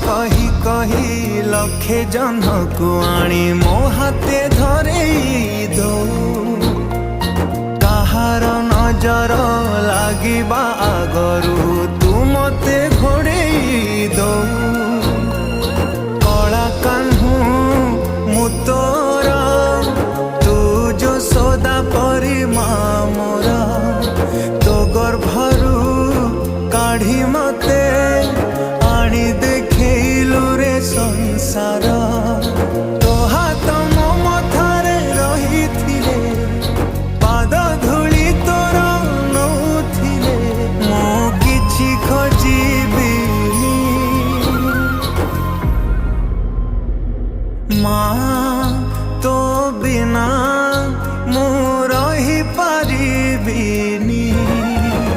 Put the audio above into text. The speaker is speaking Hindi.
कही कही लखे जन्मको आनी मो हाथे धरेई दो कहार नजर लागिबा आगरू तू मते घोड़ेई दो कला कान्हू मु तोर तू जो सदा परी मामोरा तो गर्भ